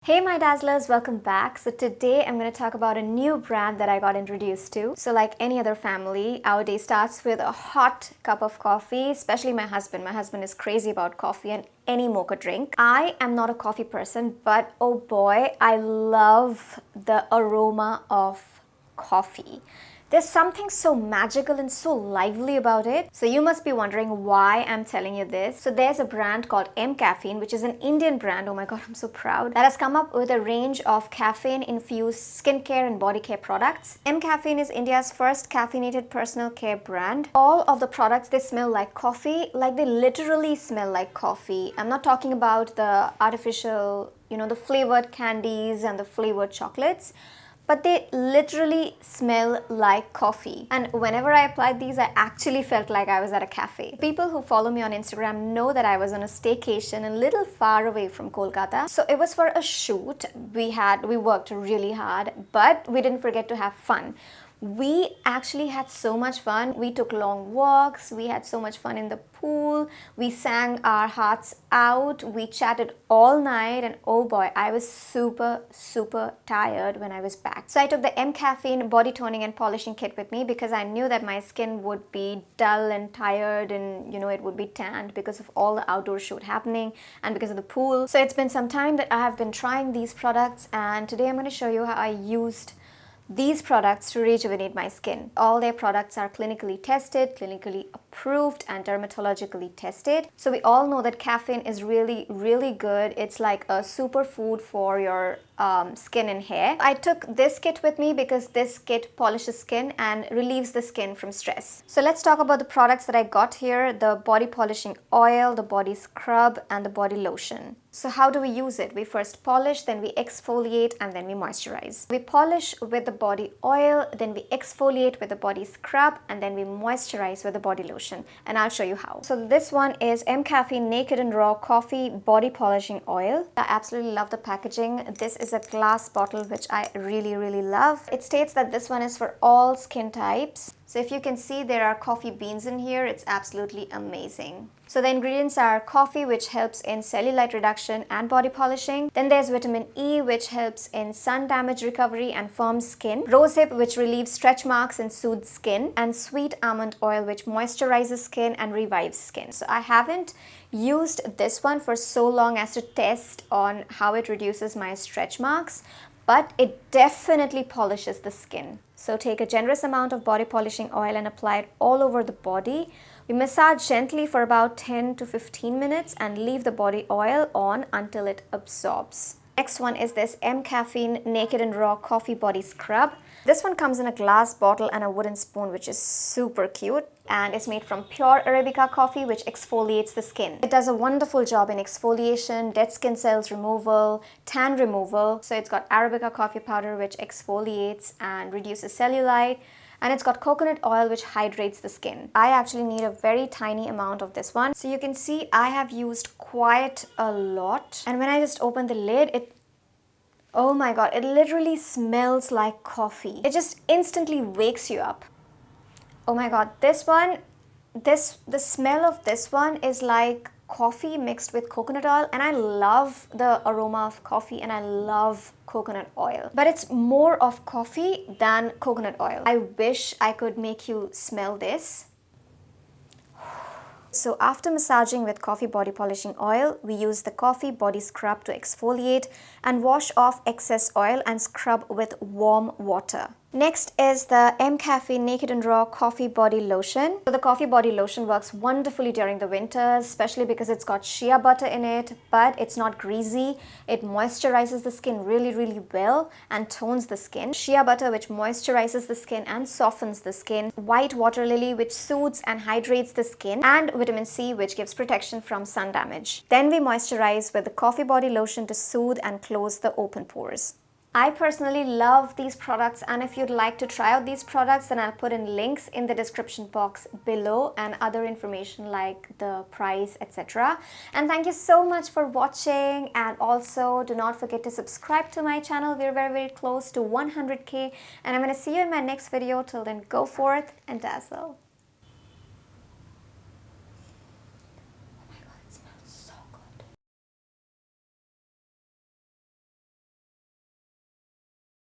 Hey my Dazzlers, welcome back. So today I'm going to talk about a new brand that I got introduced to. So like any other family, our day starts with a hot cup of coffee, especially my husband. My husband is crazy about coffee and any mocha drink. I am not a coffee person, but oh boy, I love the aroma of coffee. There's something so magical and so lively about it. So you must be wondering why I'm telling you this. So there's a brand called MCaffeine, which is an Indian brand. Oh my god, I'm so proud. That has come up with a range of caffeine-infused skincare and body care products. MCaffeine is India's first caffeinated personal care brand. All of the products, they smell like coffee, like they literally smell like coffee. I'm not talking about the artificial, the flavored candies and the flavored chocolates, but they literally smell like coffee. And whenever I applied these, I actually felt like I was at a cafe. People who follow me on Instagram know that I was on a staycation a little far away from Kolkata. So it was for a shoot. We worked really hard, but we didn't forget to have fun. We actually had so much fun. We took long walks, we had so much fun in the pool, we sang our hearts out, we chatted all night, and oh boy, I was super tired when I was back. So I took the MCaffeine body toning and polishing kit with me because I knew that my skin would be dull and tired and it would be tanned because of all the outdoor shoot happening and because of the pool. So it's been some time that I have been trying these products, and today I'm going to show you how I used these products to rejuvenate my skin. All their products are clinically tested, clinically approved, and dermatologically tested. So we all know that caffeine is really good. It's like a superfood for your skin and hair. I took this kit with me because this kit polishes skin and relieves the skin from stress. So let's talk about the products that I got here: the body polishing oil, the body scrub, and the body lotion. So how do we use it? We first polish, then we exfoliate, and then we moisturize. We polish with the body oil, then we exfoliate with the body scrub, and then we moisturize with the body lotion. And I'll show you how. So this one is MCaffeine Naked and Raw Coffee Body Polishing Oil. I absolutely love the packaging. This is a glass bottle, which I really love. It states that this one is for all skin types. So if you can see, there are coffee beans in here. It's absolutely amazing. So the ingredients are coffee, which helps in cellulite reduction and body polishing. Then there's vitamin E, which helps in sun damage recovery and firm skin. Rosehip, which relieves stretch marks and soothes skin. And sweet almond oil, which moisturizes skin and revives skin. So I haven't used this one for so long as to test on how it reduces my stretch marks, but it definitely polishes the skin. So take a generous amount of body polishing oil and apply it all over the body. We massage gently for about 10 to 15 minutes and leave the body oil on until it absorbs. Next one is this MCaffeine Naked and Raw Coffee Body Scrub. This one comes in a glass bottle and a wooden spoon, which is super cute, and it's made from pure Arabica coffee, which exfoliates the skin. It does a wonderful job in exfoliation, dead skin cells removal, tan removal. So it's got Arabica coffee powder, which exfoliates and reduces cellulite. And it's got coconut oil, which hydrates the skin. I actually need a very tiny amount of this one. So you can see I have used quite a lot. And when I just open the lid, oh my god, it literally smells like coffee. It just instantly wakes you up. Oh my god, the smell of this one is like coffee mixed with coconut oil, and I love the aroma of coffee and I love coconut oil, but it's more of coffee than coconut oil. I wish I could make you smell this. So after massaging with coffee body polishing oil, we use the coffee body scrub to exfoliate and wash off excess oil and scrub with warm water. Next is the MCaffeine Naked and Raw Coffee Body Lotion. So the coffee body lotion works wonderfully during the winters, especially because it's got shea butter in it, but it's not greasy. It moisturizes the skin really well and tones the skin. Shea butter, which moisturizes the skin and softens the skin. White water lily, which soothes and hydrates the skin. And vitamin C, which gives protection from sun damage. Then we moisturize with the coffee body lotion to soothe and close the open pores. I personally love these products, and if you'd like to try out these products, then I'll put in links in the description box below and other information like the price, etc. And thank you so much for watching, and also do not forget to subscribe to my channel. We're very close to 100k, and I'm going to see you in my next video. Till then, go forth and dazzle.